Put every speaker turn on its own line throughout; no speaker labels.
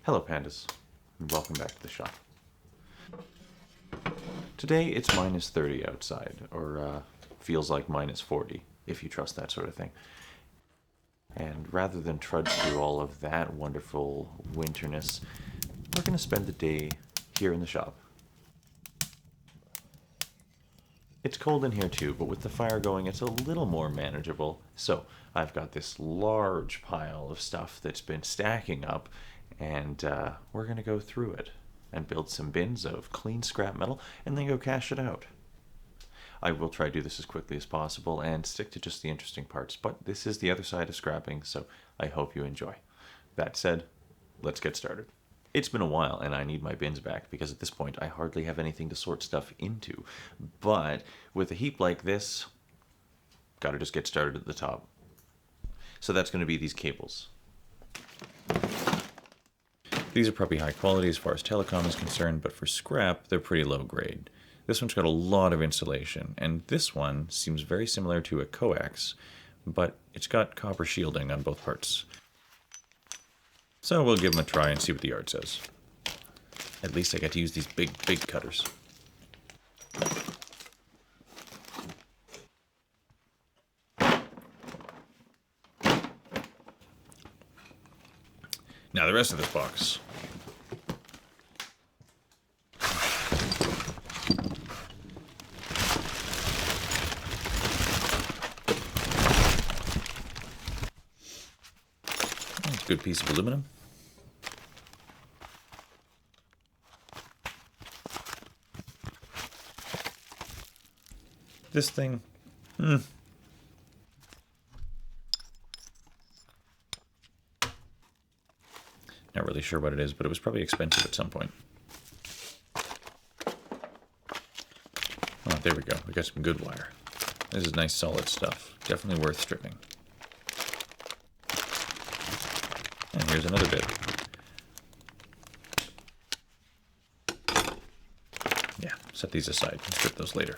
Hello pandas, and welcome back to the shop. Today it's minus 30 outside, or feels like minus 40, if you trust that sort of thing. And rather than trudge through all of that wonderful winterness, we're going to spend the day here in the shop. It's cold in here too, but with the fire going it's a little more manageable. So I've got this large pile of stuff that's been stacking up, and we're going to go through it and build some bins of clean scrap metal and then go cash it out. I will try to do this as quickly as possible and stick to just the interesting parts, but this is the other side of scrapping, so I hope you enjoy. That said, let's get started. It's been a while and I need my bins back because at this point I hardly have anything to sort stuff into. But with a heap like this, gotta just get started at the top. So that's going to be these cables. These are probably high quality as far as telecom is concerned, but for scrap, they're pretty low grade. This one's got a lot of insulation, and this one seems very similar to a coax, but it's got copper shielding on both parts. So we'll give them a try and see what the art says. At least I get to use these big cutters. Now the rest of this box. It's a good piece of aluminum. This thing, not really sure what it is, but it was probably expensive at some point. Oh, there we go. We got some good wire. This is nice solid stuff. Definitely worth stripping. And here's another bit. Yeah, set these aside and strip those later.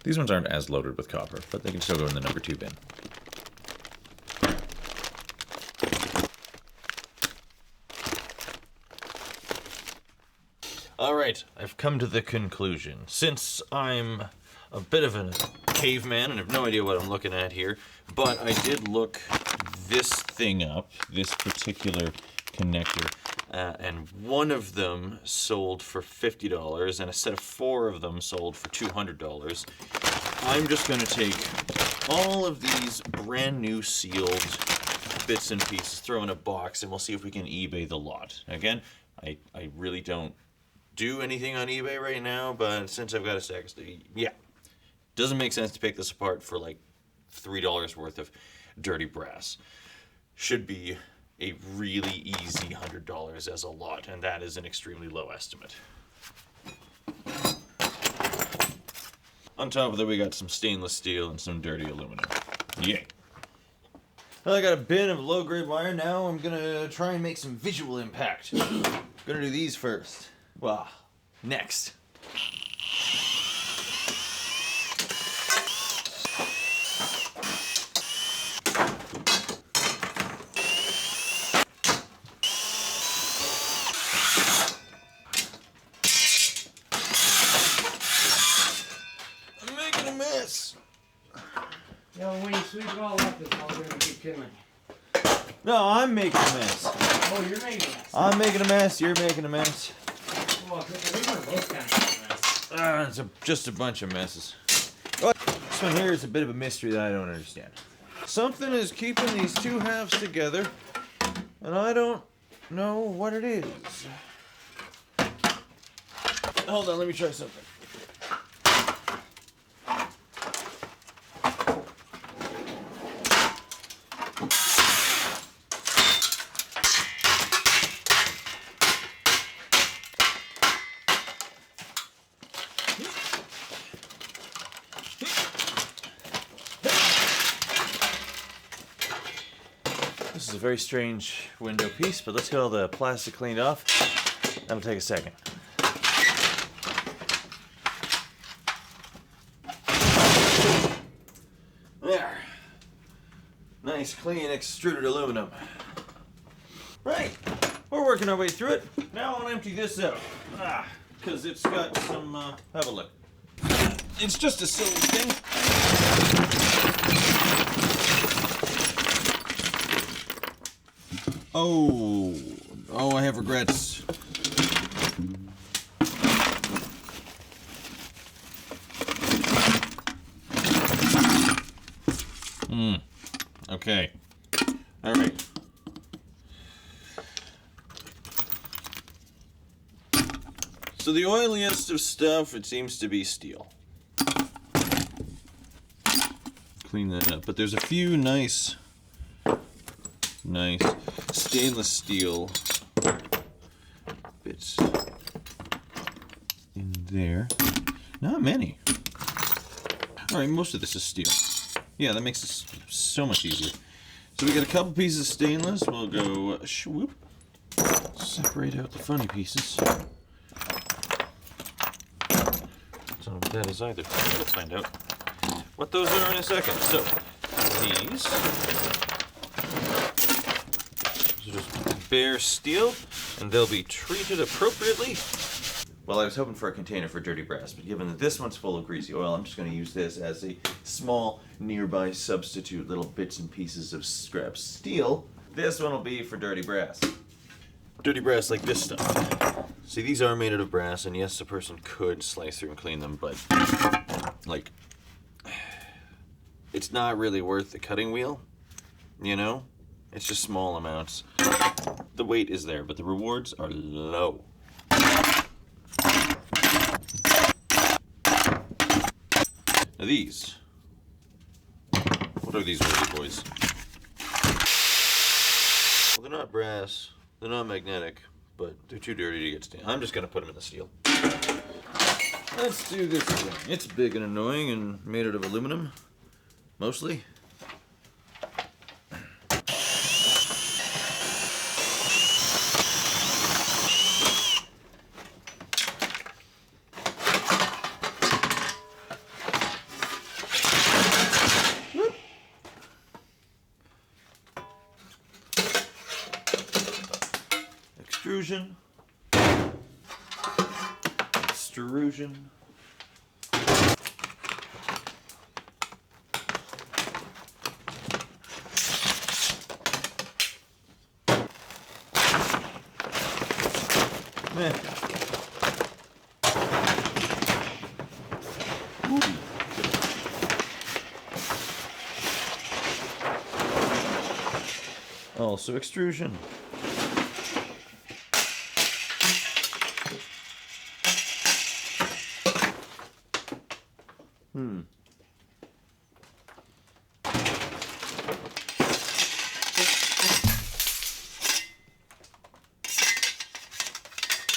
These ones aren't as loaded with copper, but they can still go in the number 2 bin. Alright, I've come to the conclusion. Since I'm a bit of a caveman and have no idea what I'm looking at here, but I did look this thing up, this particular connector, and one of them sold for $50 and a set of 4 of them sold for $200. I'm just going to take all of these brand new sealed bits and pieces, throw in a box, and we'll see if we can eBay the lot. Again, I really don't do anything on eBay right now, but since I've got a stack of stuff, yeah, doesn't make sense to pick this apart for like $3 worth of dirty brass. Should be a really easy $100 as a lot, and that is an extremely low estimate. On top of that, we got some stainless steel and some dirty aluminum. Yay. Well, I got a bin of low-grade wire. Now I'm gonna try and make some visual impact. Gonna do these first. Well, next.
Yeah, when you sweep it all up, it's all going to keep killing.
No, I'm making a mess.
Oh, you're making a mess.
I'm making a mess, you're making a mess.
Well, we were both kind of making a mess.
It's just a bunch of messes. Oh, this one here is a bit of a mystery that I don't understand. Something is keeping these two halves together, and I don't know what it is. Hold on, let me try something. This is a very strange window piece, but let's get all the plastic cleaned off. That'll take a second. nice clean extruded aluminum. Right, we're working our way through it. Now I want to empty this out. Because it's got some, have a look. It's just a silly thing. Oh, I have regrets. Okay. All right. So the oiliest of stuff, it seems to be steel. Clean that up. But there's a few nice stainless steel bits in there. Not many. All right, most of this is steel. Yeah, that makes this so much easier. So we got a couple pieces of stainless. We'll go swoop. Separate out the funny pieces. Don't know what that is either. We'll find out what those are in a second. So these are just bare steel, and they'll be treated appropriately. Well, I was hoping for a container for dirty brass, but given that this one's full of greasy oil, I'm just going to use this as a small nearby substitute, little bits and pieces of scrap steel. This one will be for dirty brass. Dirty brass like this stuff. See, these are made out of brass, and yes, a person could slice through and clean them, but, like, it's not really worth the cutting wheel, you know? It's just small amounts. The weight is there, but the rewards are low. Now these. What are these worthy boys? Well, they're not brass, they're not magnetic, but they're too dirty to get stained. I'm just gonna put them in the steel. Let's do this thing. It's big and annoying and made out of aluminum, mostly. Extrusion. Extrusion. Meh. Also extrusion.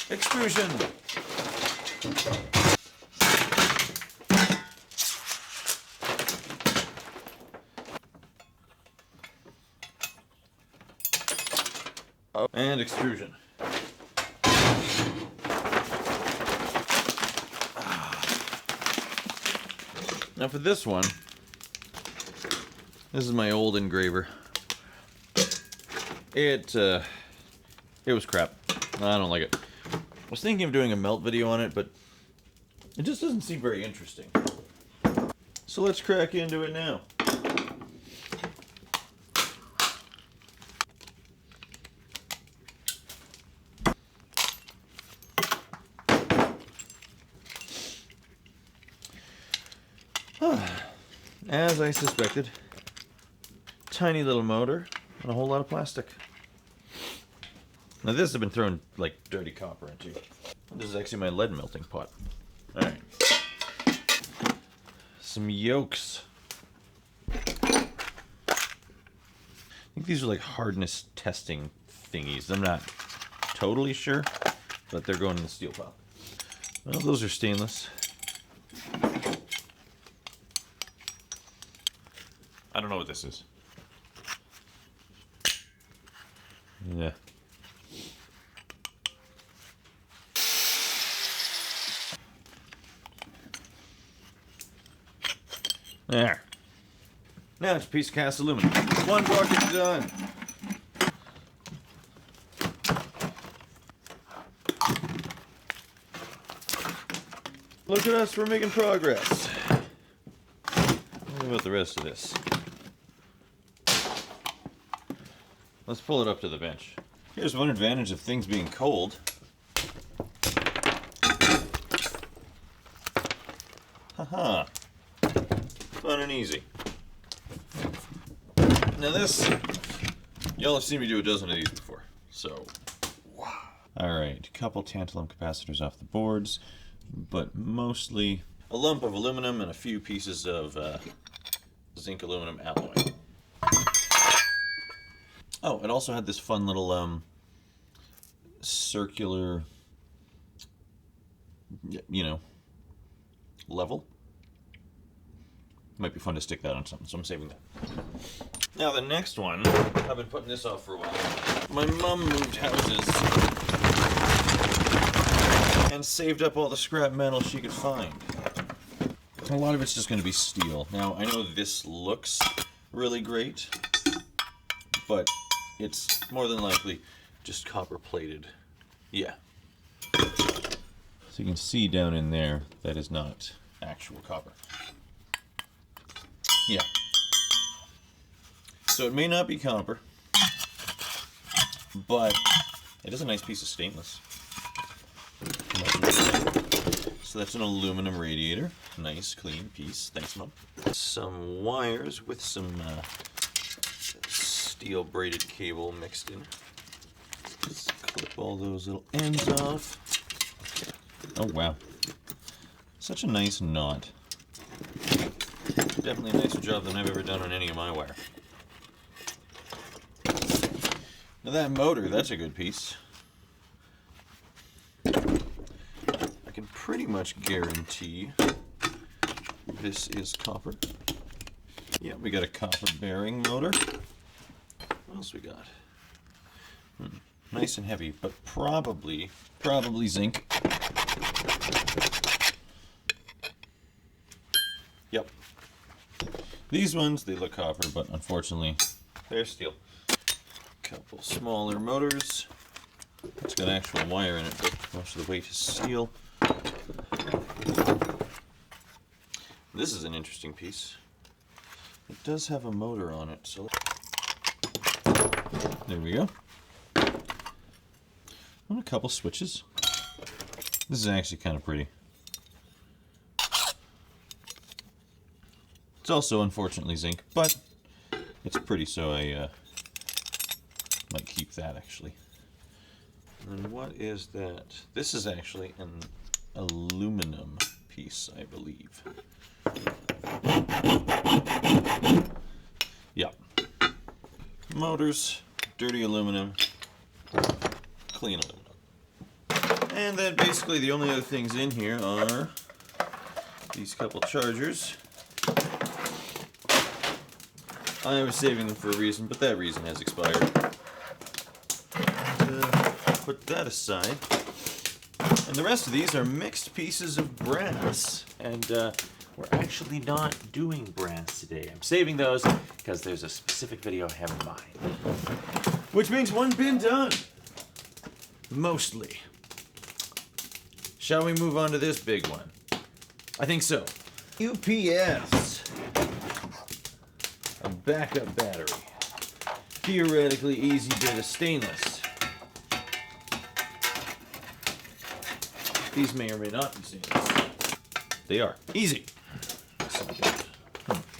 Extrusion. Oh, and extrusion. Now for this one, this is my old engraver. It was crap. I don't like it. I was thinking of doing a melt video on it, but it just doesn't seem very interesting. So let's crack into it now. As I suspected, tiny little motor and a whole lot of plastic. Now this has been thrown like dirty copper into. This is actually my lead melting pot. Alright. Some yolks. I think these are like hardness testing thingies. I'm not totally sure, but they're going in the steel pile. Well, those are stainless. I don't know what this is. Yeah. There. Now it's a piece of cast aluminum. One bucket done. Look at us, we're making progress. What about the rest of this? Let's pull it up to the bench. Here's one advantage of things being cold. Haha. Fun and easy. Now this, y'all have seen me do a dozen of these before, so wow. Alright, a couple tantalum capacitors off the boards, but mostly a lump of aluminum and a few pieces of zinc aluminum alloy. Oh, it also had this fun little circular, you know, level. Might be fun to stick that on something, so I'm saving that. Now the next one, I've been putting this off for a while. My mom moved houses and saved up all the scrap metal she could find. A lot of it's just going to be steel. Now I know this looks really great, but it's more than likely just copper plated. Yeah. So you can see down in there, that is not actual copper. Yeah. So it may not be copper, but it is a nice piece of stainless. So that's an aluminum radiator. Nice, clean piece. Thanks, Mom. Some wires with some steel braided cable mixed in. Just clip all those little ends off. Oh, wow. Such a nice knot. Definitely a nicer job than I've ever done on any of my wire. Now that motor, that's a good piece. I can pretty much guarantee this is copper. Yeah, we got a copper bearing motor. What else we got? Nice and heavy, but probably zinc. Yep. These ones, they look copper, but unfortunately, they're steel. Couple smaller motors. It's got actual wire in it, but most of the weight is steel. This is an interesting piece. It does have a motor on it, so there we go. And a couple switches. This is actually kind of pretty. It's also unfortunately zinc, but it's pretty, so I might keep that actually. And what is that? This is actually an aluminum piece, I believe. Yeah. Motors, dirty aluminum, clean aluminum. And then basically the only other things in here are these couple chargers. I was saving them for a reason, but that reason has expired. Put that aside. And the rest of these are mixed pieces of brass. And we're actually not doing brass today. I'm saving those because there's a specific video I have in mind. Which means one bin done. Mostly. Shall we move on to this big one? I think so. UPS. A backup battery. Theoretically easy bit of stainless. These may or may not be stainless. They are. Easy.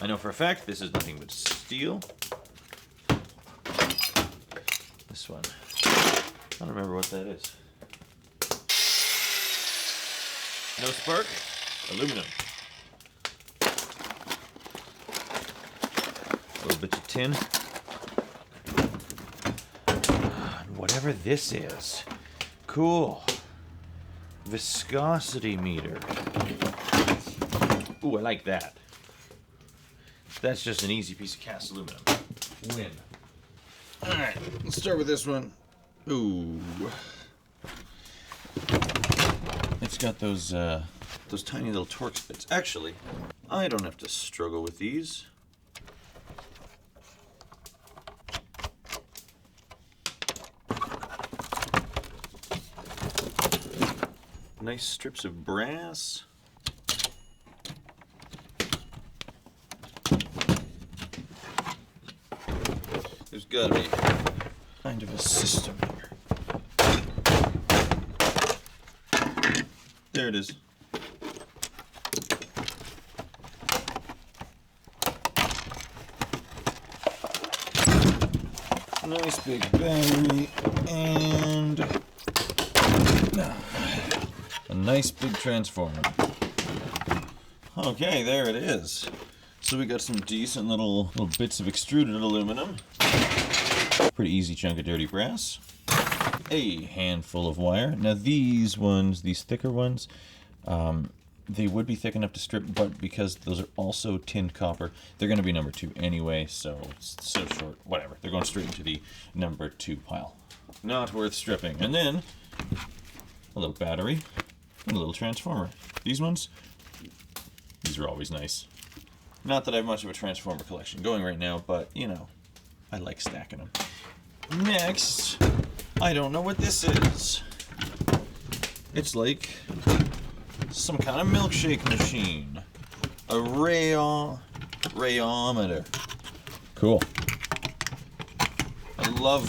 I know for a fact this is nothing but steel. This one. I don't remember what that is. No spark. Aluminum. A little bit of tin. And whatever this is. Cool. Viscosity meter. Ooh, I like that. That's just an easy piece of cast aluminum. Win. Alright, let's start with this one. Ooh. It's got those tiny little Torx bits. Actually, I don't have to struggle with these. Nice strips of brass. There's gotta be kind of a system here. There it is. Nice big battery and a nice big transformer. Okay, there it is. So we got some decent little bits of extruded aluminum. Pretty easy chunk of dirty brass. A handful of wire. Now these ones, these thicker ones, they would be thick enough to strip, but because those are also tinned copper, they're going to be number 2 anyway, so it's so short, whatever. They're going straight into the number 2 pile. Not worth stripping. And then a little battery and a little transformer. These ones, these are always nice. Not that I have much of a transformer collection going right now, but, you know, I like stacking them. Next, I don't know what this is. It's like some kind of milkshake machine. A rayometer. Cool. I love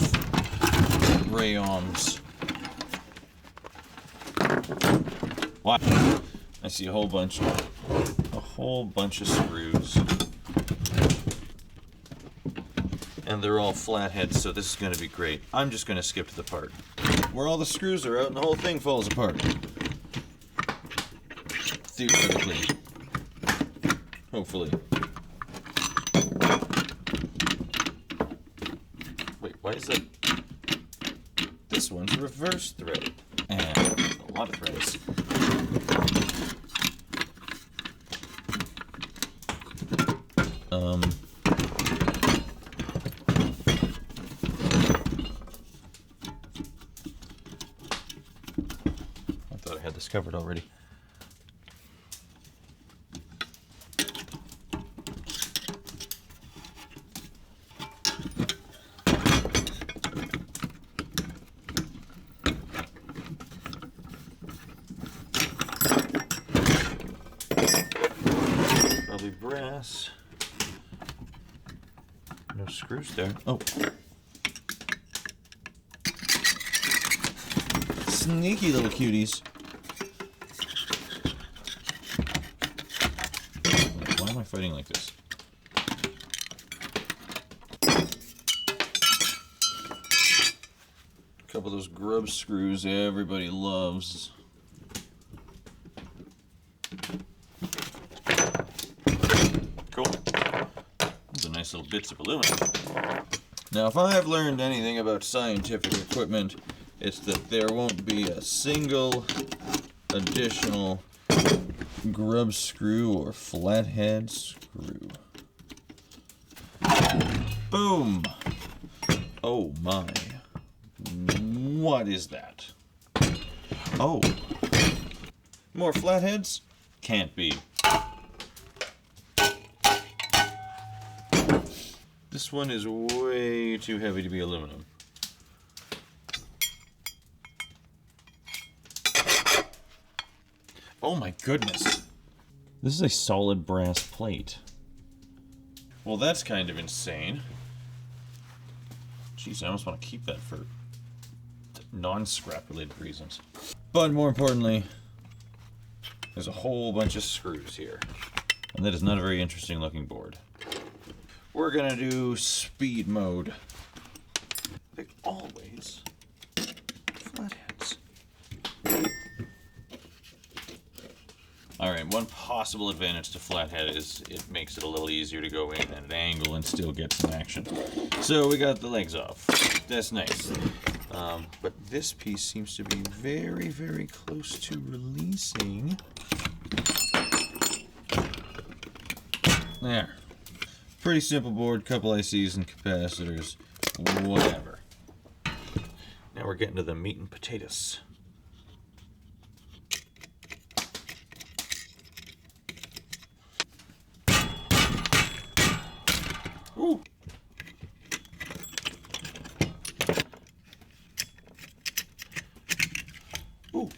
rayons. What? I see a whole bunch of screws. And they're all flatheads, so this is going to be great. I'm just going to skip to the part where all the screws are out and the whole thing falls apart. Theoretically. Hopefully. Wait, why is that? This one's reverse thread. And a lot of threads. I thought I had this covered already. Probably brass. No screws there. Oh. Sneaky little cuties. Why am I fighting like this? A couple of those grub screws everybody loves. Cool. Those are nice little bits of aluminum. Now, if I have learned anything about scientific equipment, it's that there won't be a single additional grub screw or flathead screw. Boom! Oh my. What is that? Oh. More flatheads? Can't be. This one is way too heavy to be aluminum. Oh my goodness. This is a solid brass plate. Well, that's kind of insane. Jeez, I almost want to keep that for non-scrap related reasons. But more importantly, there's a whole bunch of screws here. And that is not a very interesting looking board. We're gonna do speed mode. Like always, flatheads. Alright, one possible advantage to flathead is it makes it a little easier to go in at an angle and still get some action. So we got the legs off. That's nice. But this piece seems to be very, very close to releasing. There. Pretty simple board, couple ICs and capacitors, whatever. Now we're getting to the meat and potatoes. Ooh. Ooh.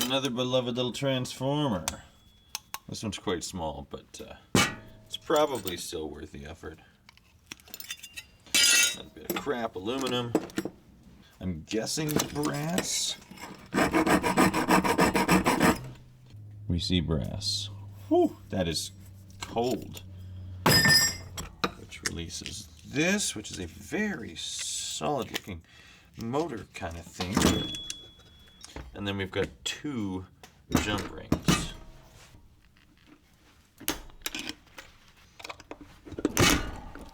another beloved little transformer. This one's quite small, but it's probably still worth the effort. A bit of crap aluminum. I'm guessing brass. We see brass. Whew, that is cold. Which releases this, which is a very solid looking motor kind of thing. And then we've got 2 jump rings.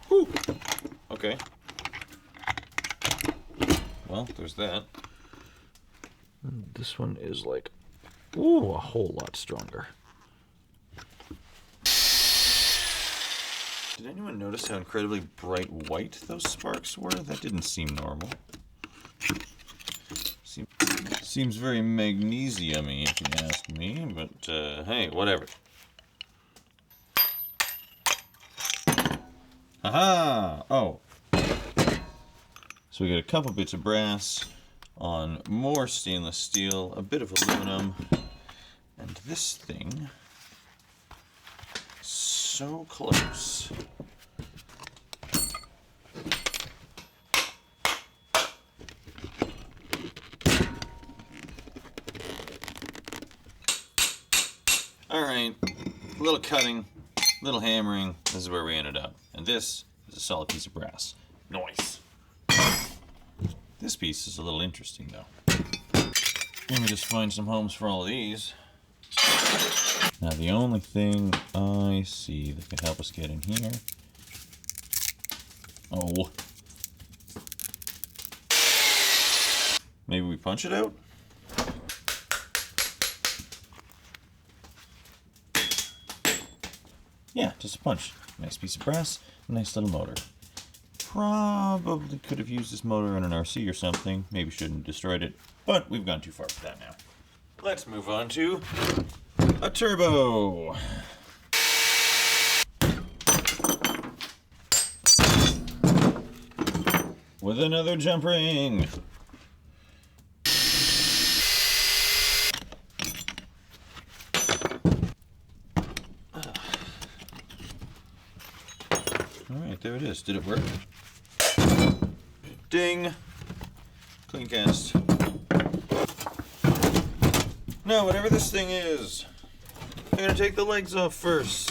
Whew. Okay. Well, there's that. And this one is like, ooh, a whole lot stronger. Did anyone notice how incredibly bright white those sparks were? That didn't seem normal. Seems very magnesium-y, if you ask me, but hey, whatever. Haha! Oh. So we got a couple bits of brass on more stainless steel, a bit of aluminum, and this thing, so close. Alright, a little cutting, a little hammering, this is where we ended up. And this is a solid piece of brass. Nice. This piece is a little interesting though. Let me just find some homes for all of these. Now the only thing I see that could help us get in here... Oh. Maybe we punch it out? Yeah, just a punch. Nice piece of brass, nice little motor. Probably could have used this motor in an RC or something. Maybe shouldn't have destroyed it, but we've gone too far for that now. Let's move on to a turbo. With another jump ring. Alright, there it is. Did it work? Ding! Clean cast. Now, whatever this thing is, I'm gonna take the legs off first.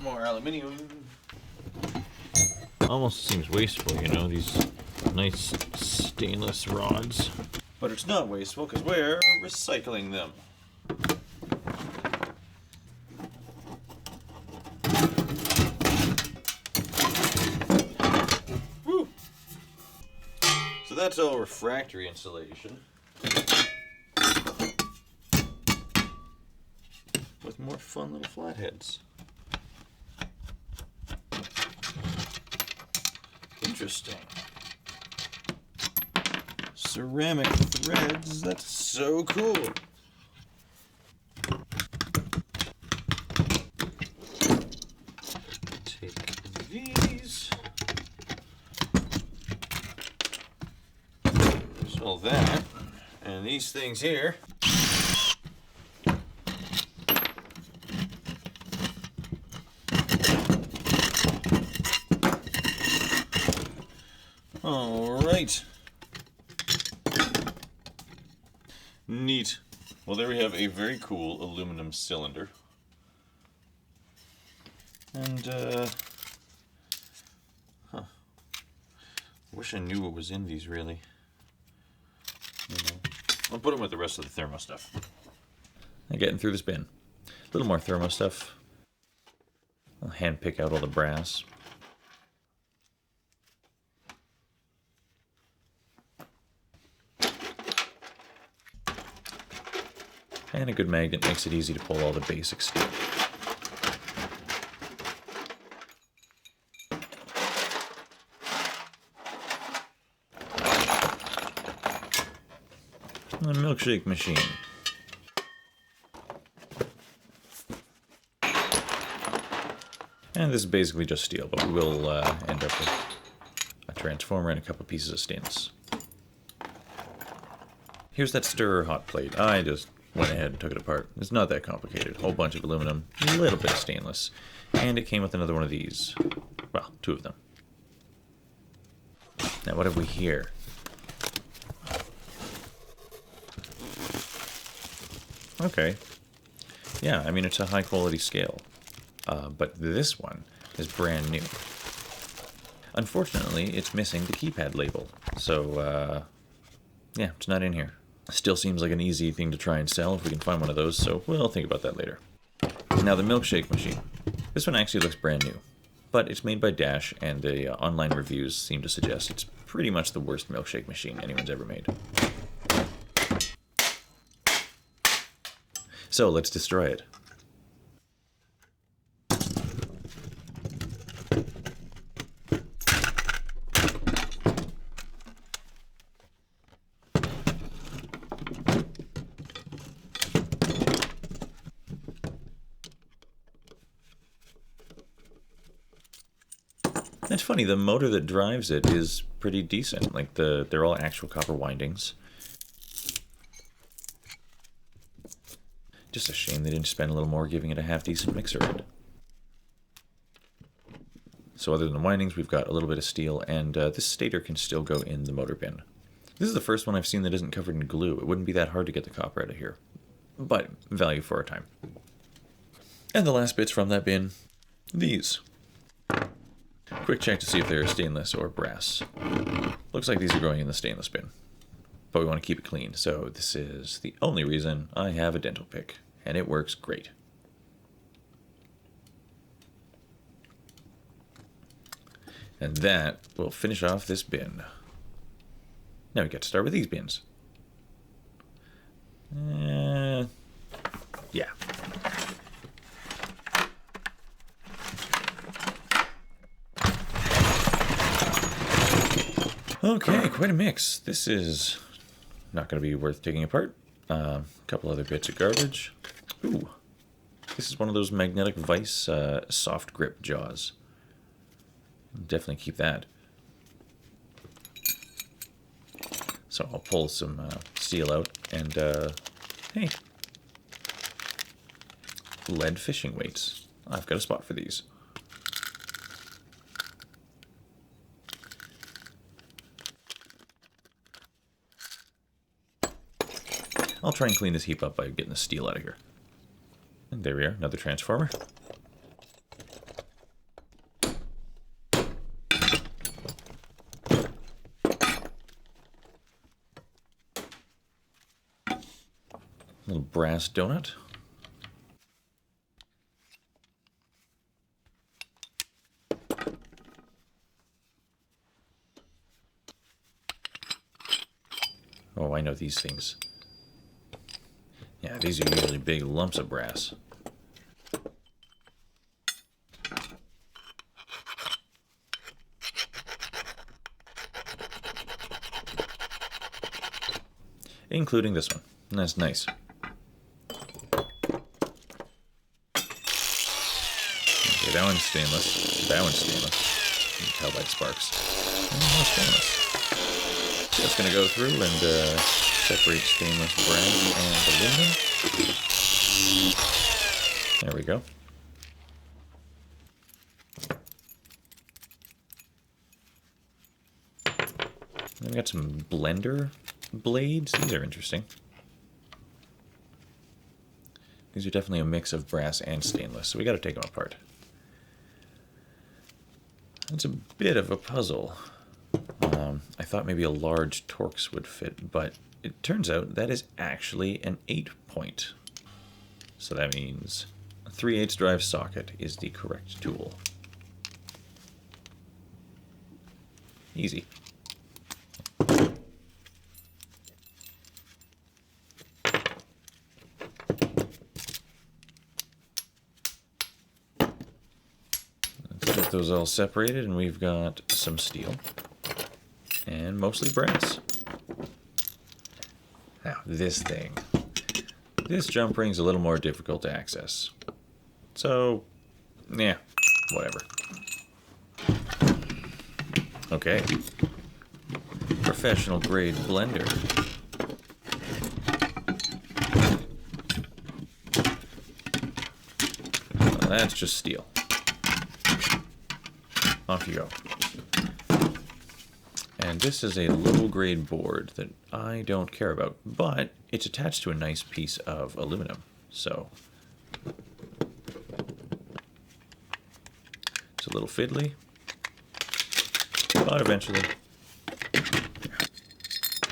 More aluminium. Almost seems wasteful, you know, these nice stainless rods. But it's not wasteful because we're recycling them. Woo! So that's all refractory insulation. With more fun little flatheads. Interesting. Ceramic threads, that's so cool. Take these. So that, and these things here. All right. Neat. Well, there we have a very cool aluminum cylinder. And, wish I knew what was in these, really. You know. I'll put them with the rest of the thermo stuff. And getting through this bin. A little more thermo stuff. I'll hand pick out all the brass. And a good magnet makes it easy to pull all the basic steel. A milkshake machine. And this is basically just steel, but we will end up with a transformer and a couple pieces of stainless. Here's that stirrer hot plate. I just went ahead and took it apart. It's not that complicated. Whole bunch of aluminum, a little bit of stainless. And it came with another one of these. Well, two of them. Now what have we here? Okay. Yeah, I mean, it's a high quality scale. But this one is brand new. Unfortunately, it's missing the keypad label. So, yeah, it's not in here. Still seems like an easy thing to try and sell if we can find one of those, so we'll think about that later. Now the milkshake machine. This one actually looks brand new, but it's made by Dash, and the online reviews seem to suggest it's pretty much the worst milkshake machine anyone's ever made. So let's destroy it. It's funny, the motor that drives it is pretty decent. Like, they're all actual copper windings. Just a shame they didn't spend a little more giving it a half-decent mixer head. So other than the windings, we've got a little bit of steel, and this stator can still go in the motor bin. This is the first one I've seen that isn't covered in glue. It wouldn't be that hard to get the copper out of here. But value for our time. And the last bits from that bin, these. Quick check to see if they're stainless or brass. Looks like these are going in the stainless bin. But we want to keep it clean, so this is the only reason I have a dental pick. And it works great. And that will finish off this bin. Now we get to start with these bins. Yeah. Okay, quite a mix. This is not going to be worth taking apart. A couple other bits of garbage. Ooh, this is one of those magnetic vice soft grip jaws. Definitely keep that. So I'll pull some steel out and, hey, lead fishing weights. I've got a spot for these. I'll try and clean this heap up by getting the steel out of here. And there we are, another transformer. Little brass donut. Oh, I know these things. Yeah, these are usually big lumps of brass. Including this one. That's nice. Okay, that one's stainless. That one's stainless. You can tell by the sparks. And more stainless. Just gonna go through and separate stainless brass and aluminum. There we go. Then we got some blender blades. These are interesting. These are definitely a mix of brass and stainless, so we got to take them apart. It's a bit of a puzzle. I thought maybe a large Torx would fit, but it turns out that is actually an 8-point. So that means a 3/8 drive socket is the correct tool. Easy. Let's get those all separated, and we've got some steel. And mostly brass. Now, this thing. This jump ring's a little more difficult to access. So, yeah, whatever. Okay. Professional grade blender. Well, that's just steel. Off you go. And this is a low grade board that I don't care about, but it's attached to a nice piece of aluminum. So it's a little fiddly, but eventually,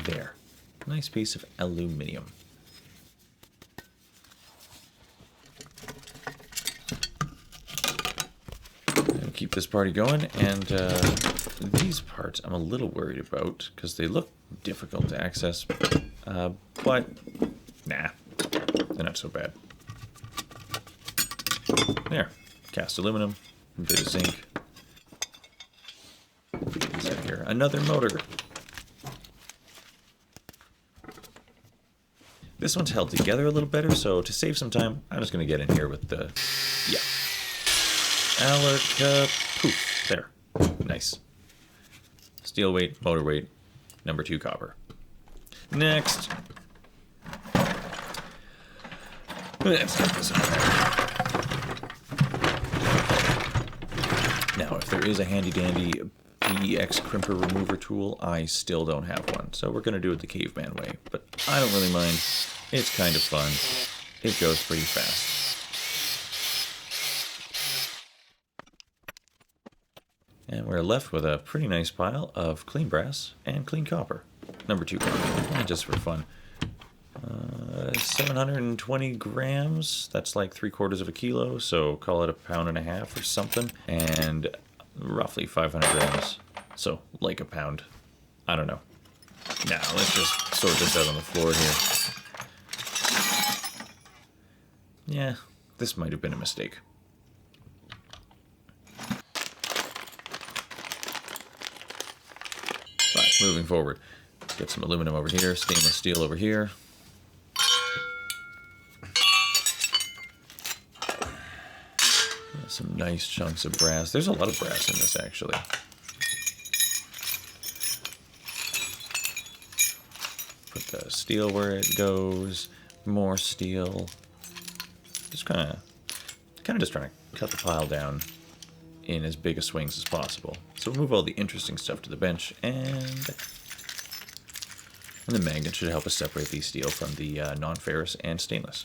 there. Nice piece of aluminum. Keep this party going, and these parts I'm a little worried about because they look difficult to access, but nah, they're not so bad. There, cast aluminum, a bit of zinc. What's that here? Another motor. This one's held together a little better, so to save some time, I'm just going to get in here with the, yeah. Alec, poof, there. Nice. Steel weight, motor weight, number 2 copper. Next. Let's get this in there. Now, if there is a handy-dandy PEX crimper remover tool, I still don't have one. So we're going to do it the caveman way. But I don't really mind. It's kind of fun. It goes pretty fast. And we're left with a pretty nice pile of clean brass and clean copper. Number 2 copper, just for fun. 720 grams, that's like 3/4 of a kilo, so call it 1.5 pounds or something. And roughly 500 grams, so like a pound. I don't know. Now, let's just sort this out on the floor here. Yeah, this might have been a mistake. Moving forward, get some aluminum over here, stainless steel over here. Some nice chunks of brass. There's a lot of brass in this, actually. Put the steel where it goes. More steel. Just kind of just trying to cut the pile down in as big a swings as possible. So we'll move all the interesting stuff to the bench, and the magnet should help us separate the steel from the non-ferrous and stainless.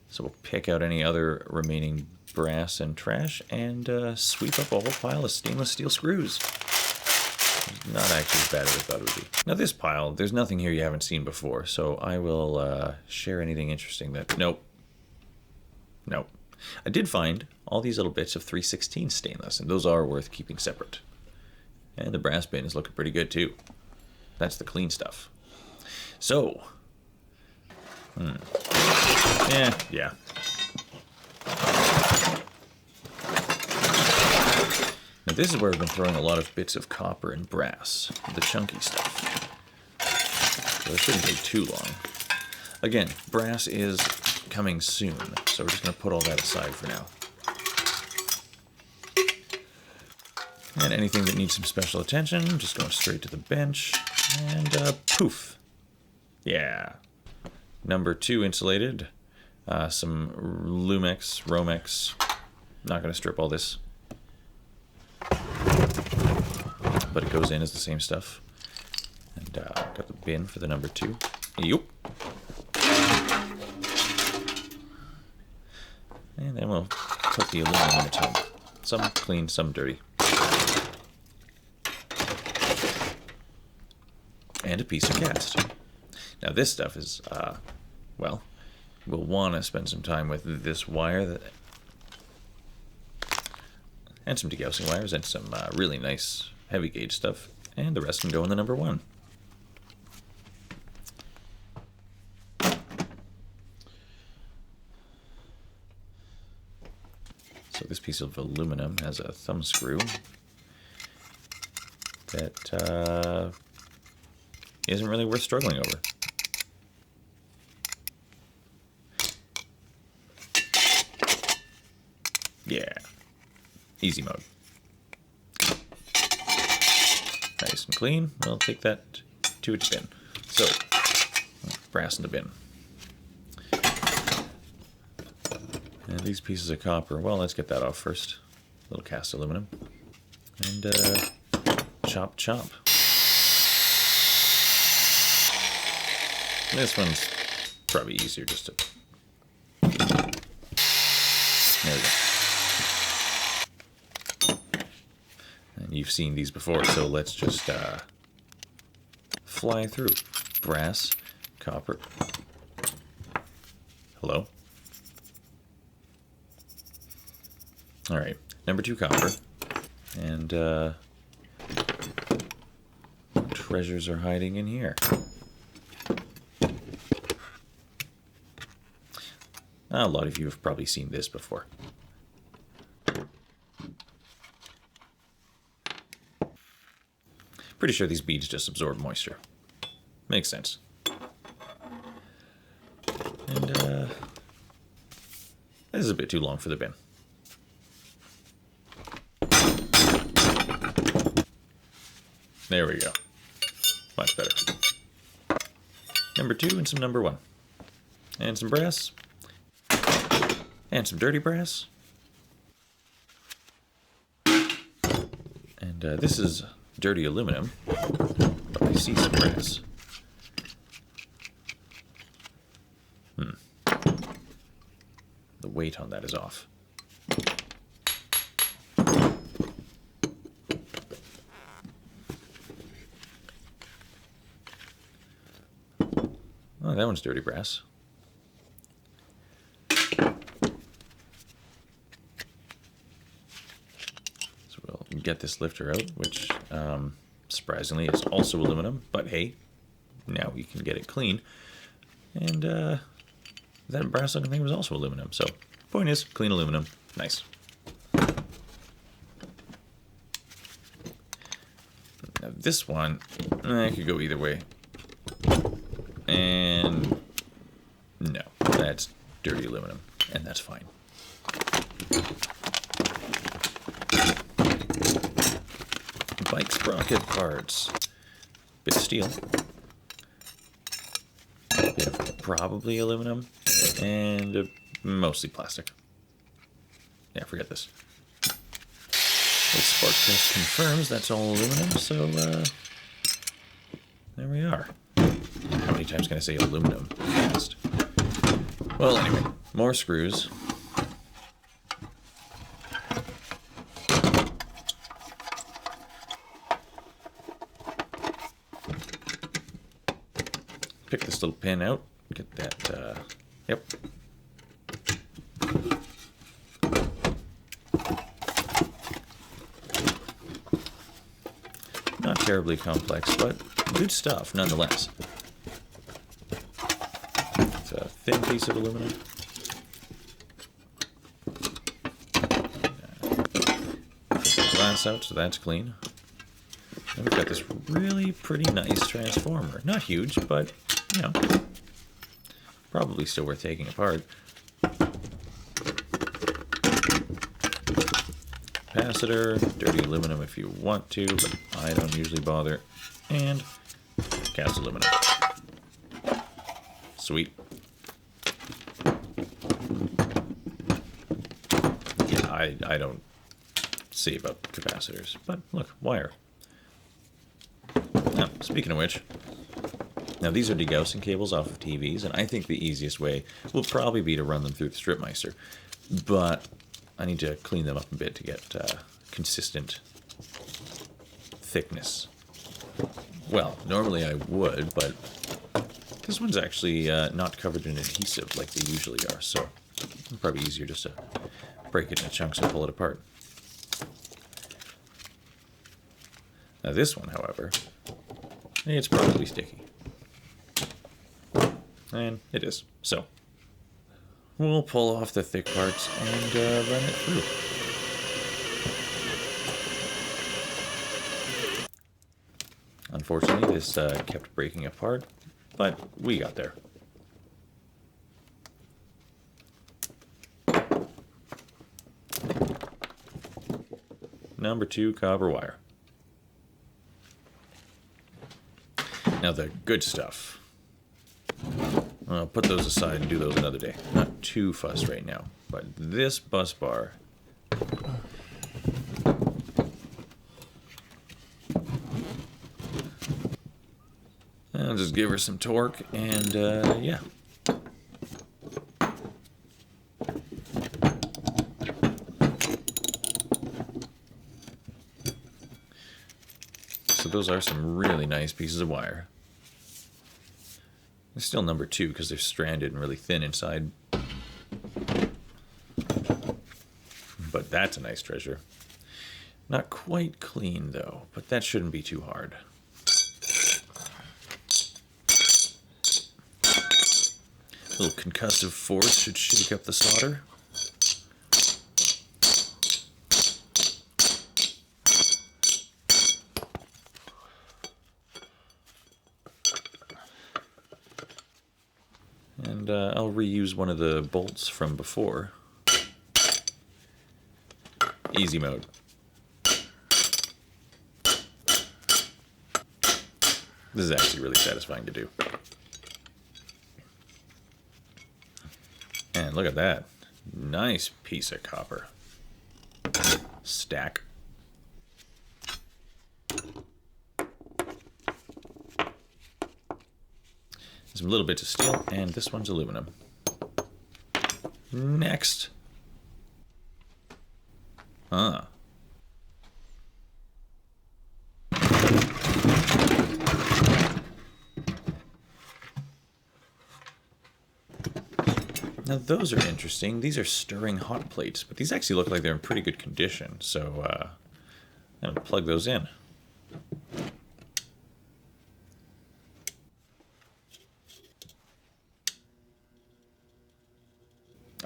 So we'll pick out any other remaining brass and trash and sweep up a whole pile of stainless steel screws. Not actually as bad as I thought it would be. Now this pile, there's nothing here you haven't seen before, so I will share anything interesting that... Nope. I did find all these little bits of 316 stainless, and those are worth keeping separate. And the brass bin is looking pretty good too. That's the clean stuff. So, yeah. Now this is where I've been throwing a lot of bits of copper and brass, the chunky stuff. So it shouldn't take too long. Again, brass is coming soon, so we're just going to put all that aside for now. And anything that needs some special attention, just going straight to the bench, and poof. Yeah. Number 2 insulated, some Romex. Not going to strip all this, but it goes in as the same stuff. And got the bin for the number 2. Yup. And then we'll put the aluminum in its home. Some clean, some dirty. And a piece of cast. Now this stuff is, well, we'll want to spend some time with this wire and some degaussing wires and some really nice heavy gauge stuff. And the rest can go in the number 1. So this piece of aluminum has a thumb screw that isn't really worth struggling over. Yeah. Easy mode. Nice and clean. We'll take that to its bin. So, brass in the bin. And these pieces of copper, well, let's get that off first. A little cast aluminum. And chop, chop. This one's probably easier just to... There we go. And you've seen these before, so let's just fly through. Brass, copper. Hello? Alright, number 2 copper. And treasures are hiding in here. A lot of you have probably seen this before. Pretty sure these beads just absorb moisture. Makes sense. And this is a bit too long for the bin. There we go. Much better. Number 2 and some number 1. And some brass. And some dirty brass. And this is dirty aluminum. But I see some brass. The weight on that is off. Oh, that one's dirty brass. So we'll get this lifter out, which surprisingly is also aluminum, but hey, now we can get it clean. And that brass looking thing was also aluminum, so point is, clean aluminum, nice. Now this one, I could go either way. And no, that's dirty aluminum, and that's fine. Bike sprocket parts. Bit of steel. Bit of probably aluminum, and mostly plastic. Yeah, forget this. The spark test confirms that's all aluminum, so there we are. How many times can I say aluminum fast? Well, anyway, more screws. Pick this little pin out. Get that, yep. Not terribly complex, but good stuff nonetheless. It's a thin piece of aluminum. Take the glass out, so that's clean. And we've got this really pretty nice transformer. Not huge, but, you know, probably still worth taking apart. Capacitor, dirty aluminum if you want to, but I don't usually bother. And cast aluminum. Sweet. Yeah, I don't see about capacitors, but look, wire. Now, speaking of which, now these are degaussing cables off of TVs, and I think the easiest way will probably be to run them through the Stripmeister, but I need to clean them up a bit to get consistent thickness. Well, normally I would, but this one's actually not covered in adhesive like they usually are, so it's probably easier just to break it into chunks and pull it apart. Now this one, however, it's probably sticky. And it is. So we'll pull off the thick parts and run it through. Unfortunately, this kept breaking apart, but we got there. number 2 copper wire. Now the good stuff. I'll put those aside and do those another day. Not too fussed right now. But this bus bar. I'll just give her some torque and yeah. So those are some really nice pieces of wire. They're still number 2 because they're stranded and really thin inside. But that's a nice treasure. Not quite clean though, but that shouldn't be too hard. A little concussive force should shake up the solder. And I'll reuse one of the bolts from before. Easy mode. This is actually really satisfying to do. And look at that. Nice piece of copper. Stack. Some little bits of steel, and this one's aluminum. Next. Huh. Now those are interesting. These are stirring hot plates, but these actually look like they're in pretty good condition, so I'm going to plug those in.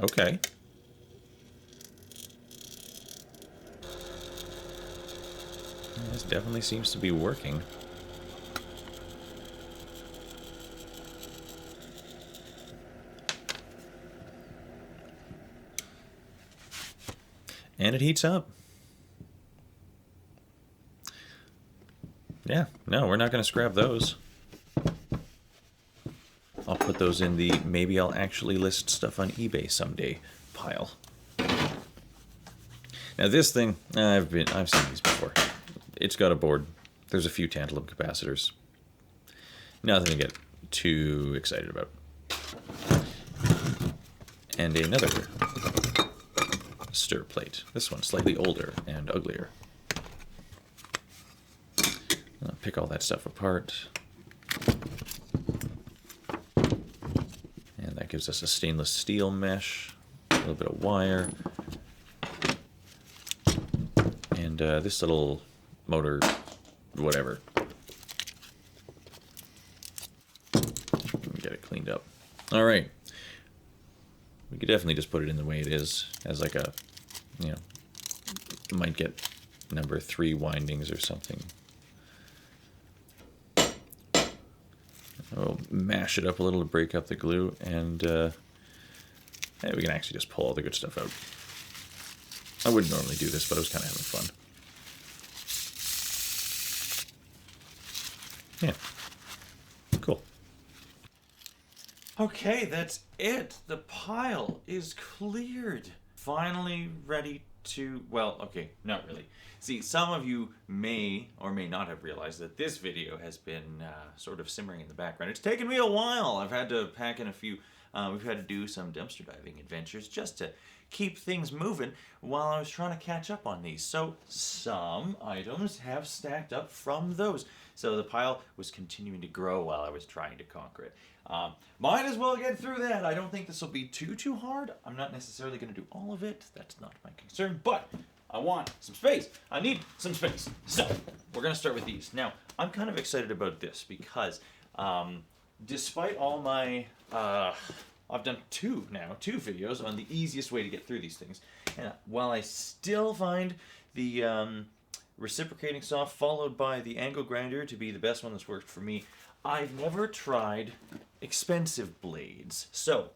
Okay. This definitely seems to be working. And it heats up. Yeah, no, we're not going to scrap those. I'll put those in the maybe I'll actually list stuff on eBay someday pile. Now this thing, I've seen these before. It's got a board. There's a few tantalum capacitors. Nothing to get too excited about. And another stir plate. This one's slightly older and uglier. I'll pick all that stuff apart. And that gives us a stainless steel mesh, a little bit of wire, and this little motor, whatever. Get it cleaned up. All right. We could definitely just put it in the way it is, as like a, you know, might get number 3 windings or something. I'll mash it up a little to break up the glue, and hey, we can actually just pull all the good stuff out. I wouldn't normally do this, but I was kind of having fun. Yeah. Cool. Okay, that's it. The pile is cleared. Finally ready to, well, okay, not really. See, some of you may or may not have realized that this video has been sort of simmering in the background. It's taken me a while. I've had to pack in a few, we've had to do some dumpster diving adventures just to keep things moving while I was trying to catch up on these. So some items have stacked up from those. So the pile was continuing to grow while I was trying to conquer it. Might as well get through that. I don't think this will be too hard. I'm not necessarily going to do all of it. That's not my concern, but I want some space. I need some space. So we're going to start with these. Now, I'm kind of excited about this because despite all my, I've done two videos on the easiest way to get through these things. And while I still find the reciprocating saw followed by the angle grinder to be the best one that's worked for me, I've never tried expensive blades. So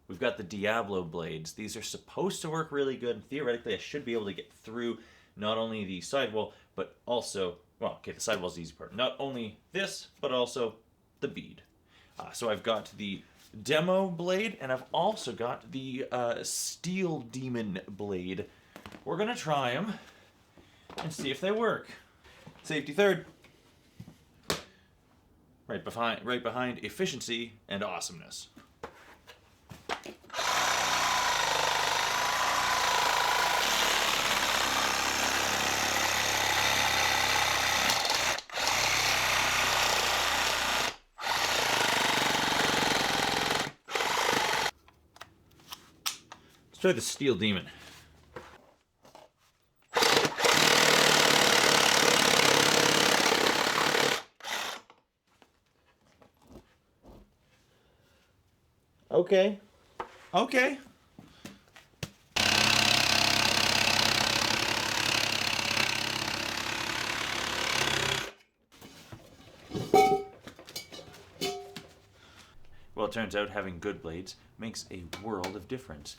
we've got the Diablo blades. These are supposed to work really good, and theoretically I should be able to get through not only the sidewall, but also, well, okay, the sidewall's the easy part. Not only this, but also the bead. So I've got the demo blade, and I've also got the Steel Demon blade. We're gonna try them and see if they work. Safety third. Right behind efficiency and awesomeness. Let's try the Steel Demon. Okay. Okay. Well, it turns out having good blades makes a world of difference.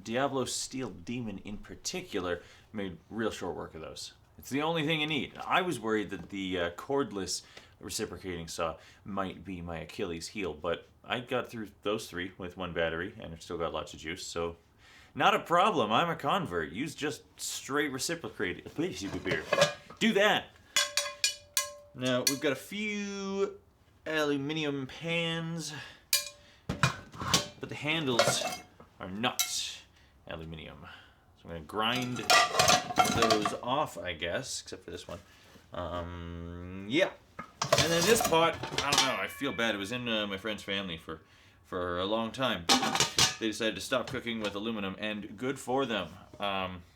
Diablo Steel Demon in particular made real short work of those. It's the only thing you need. I was worried that the cordless reciprocating saw might be my Achilles heel, but I got through those three with one battery and I've still got lots of juice, so not a problem. I'm a convert. Use just straight reciprocating. Do that. Now, we've got a few aluminum pans, but the handles are not aluminum. So I'm going to grind those off, I guess, except for this one. Yeah. And then this pot, I don't know, I feel bad. It was in my friend's family for a long time. They decided to stop cooking with aluminum, and good for them.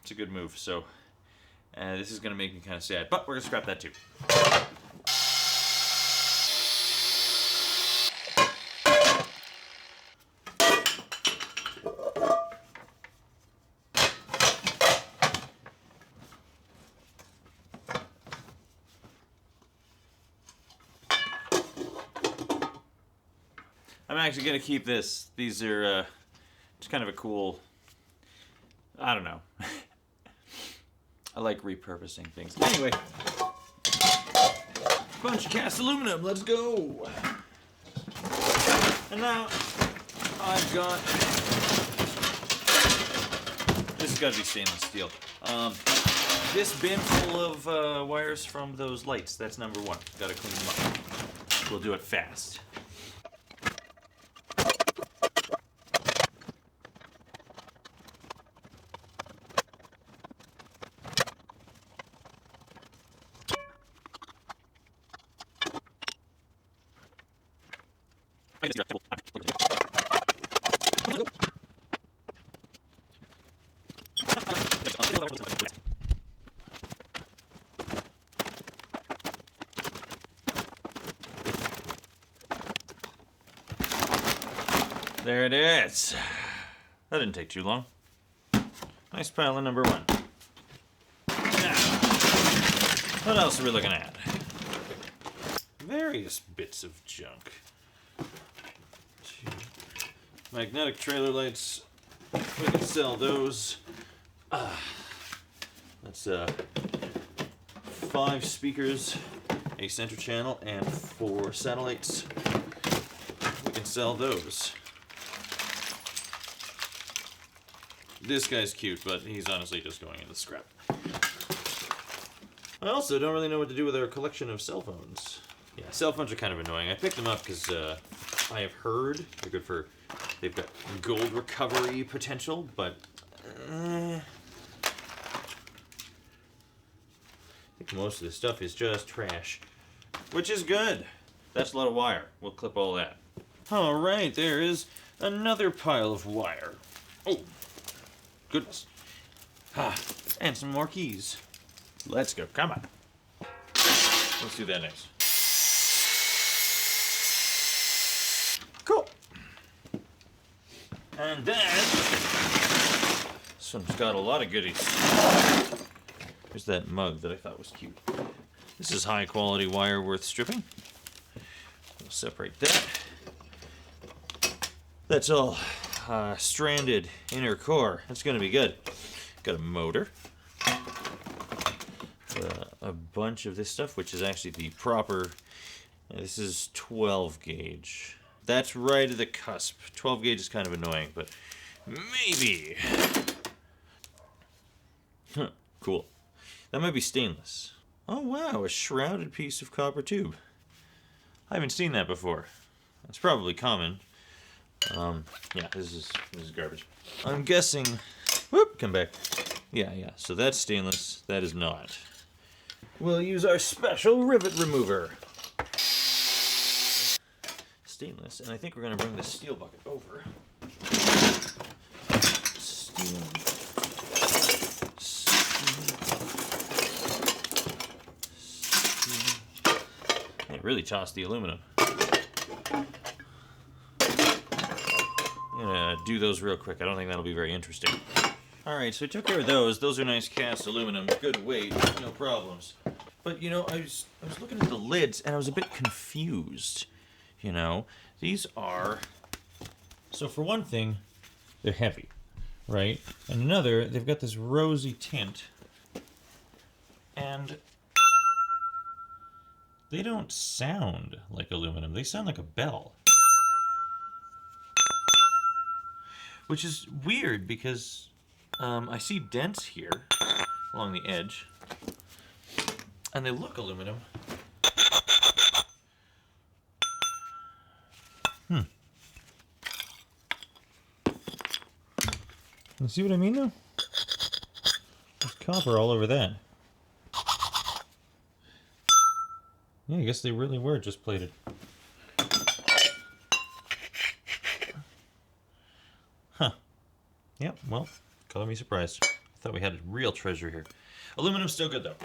It's a good move, so this is going to make me kind of sad. But we're going to scrap that too. I'm actually going to keep this. These are just kind of a cool, I don't know. I like repurposing things. Anyway, bunch of cast aluminum, let's go. And now I've got, this has got to be stainless steel. This bin full of wires from those lights, that's number one. Got to clean them up. We'll do it fast. There it is. That didn't take too long. Nice pile of number one. Now, what else are we looking at? Various bits of junk. Magnetic trailer lights. We can sell those. That's 5 speakers, a center channel, and 4 satellites. We can sell those. This guy's cute, but he's honestly just going in the scrap. I also don't really know what to do with our collection of cell phones. Yeah, cell phones are kind of annoying. I picked them up because I have heard they're good for, they've got gold recovery potential, but I think most of this stuff is just trash, which is good. That's a lot of wire. We'll clip all that. All right, there is another pile of wire. Oh, goodness. And some more keys. Let's go. Come on. Let's do that next. Cool. And then this one's got a lot of goodies. Here's that mug that I thought was cute. This is high quality wire worth stripping. We'll separate that. That's all stranded inner core. That's going to be good. Got a motor. a bunch of this stuff, which is actually the proper. This is 12 gauge. That's right at the cusp. 12 gauge is kind of annoying, but maybe. Huh, cool. That might be stainless. Oh wow, a shrouded piece of copper tube. I haven't seen that before. That's probably common. Yeah, this is garbage. I'm guessing. Whoop, come back. Yeah. So that's stainless. That is not. We'll use our special rivet remover. Stainless, and I think we're going to bring the steel bucket over. Steel. It really tossed the aluminum. I'm going to do those real quick. I don't think that'll be very interesting. Alright, so I took care of those. Those are nice cast aluminum. Good weight. No problems. But, you know, I was looking at the lids, and I was a bit confused. You know, these are, so for one thing, they're heavy, right? And another, they've got this rosy tint, and they don't sound like aluminum. They sound like a bell. Which is weird because I see dents here along the edge, and they look aluminum. You see what I mean, though? There's copper all over that. Yeah, I guess they really were just plated. Huh. Yep, well, color me surprised. I thought we had a real treasure here. Aluminum's still good, though.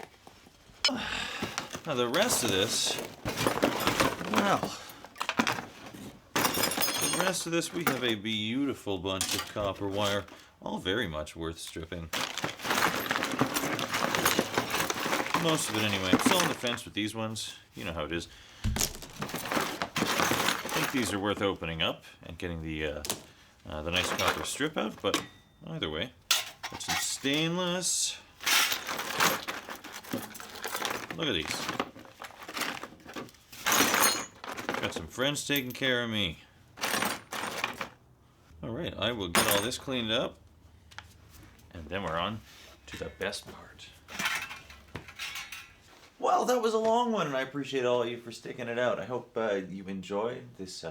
Now, the rest of this, well, the rest of this, we have a beautiful bunch of copper wire. All very much worth stripping. Most of it anyway. I'm still on the fence with these ones. You know how it is. I think these are worth opening up and getting the nice copper strip out, but either way. Got some stainless. Look at these. Got some friends taking care of me. Alright, I will get all this cleaned up. And then we're on to the best part. Well, that was a long one, and I appreciate all of you for sticking it out. I hope you enjoyed this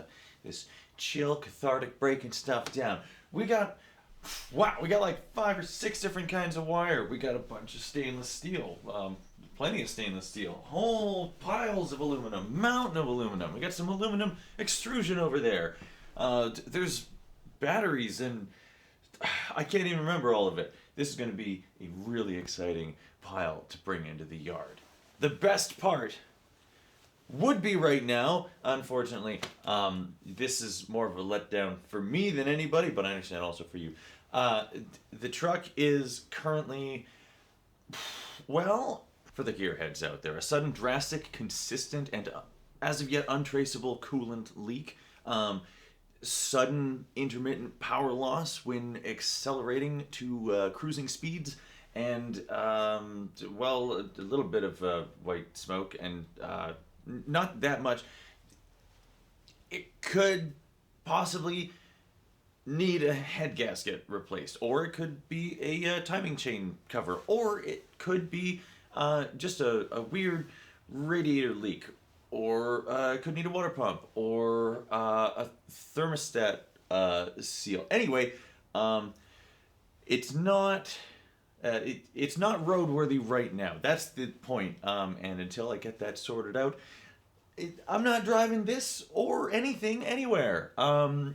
this chill, cathartic breaking stuff down. We got like 5 or 6 different kinds of wire. We got a bunch of stainless steel, plenty of stainless steel, whole piles of aluminum, mountain of aluminum. We got some aluminum extrusion over there. There's batteries and I can't even remember all of it. This is going to be a really exciting pile to bring into the yard. The best part would be right now, unfortunately, this is more of a letdown for me than anybody, but I understand also for you. The truck is currently, well, for the gearheads out there, a sudden, drastic, consistent, and as of yet untraceable coolant leak. Sudden intermittent power loss when accelerating to cruising speeds, and well, a little bit of white smoke, and not that much. It could possibly need a head gasket replaced, or it could be a timing chain cover, or it could be just a weird radiator leak, or could need a water pump, or a thermostat seal. Anyway, it's not roadworthy right now. That's the point. And until I get that sorted out, I'm not driving this or anything anywhere.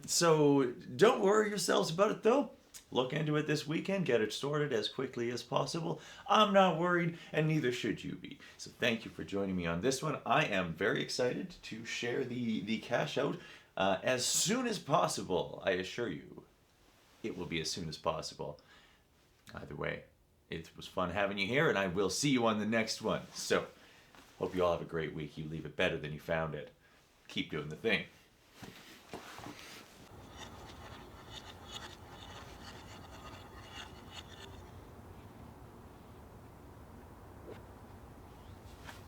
So don't worry yourselves about it, though. Look into it this weekend. Get it sorted as quickly as possible. I'm not worried, and neither should you be. So thank you for joining me on this one. I am very excited to share the cash out as soon as possible. I assure you, it will be as soon as possible. Either way, it was fun having you here, and I will see you on the next one. So, hope you all have a great week. You leave it better than you found it. Keep doing the thing.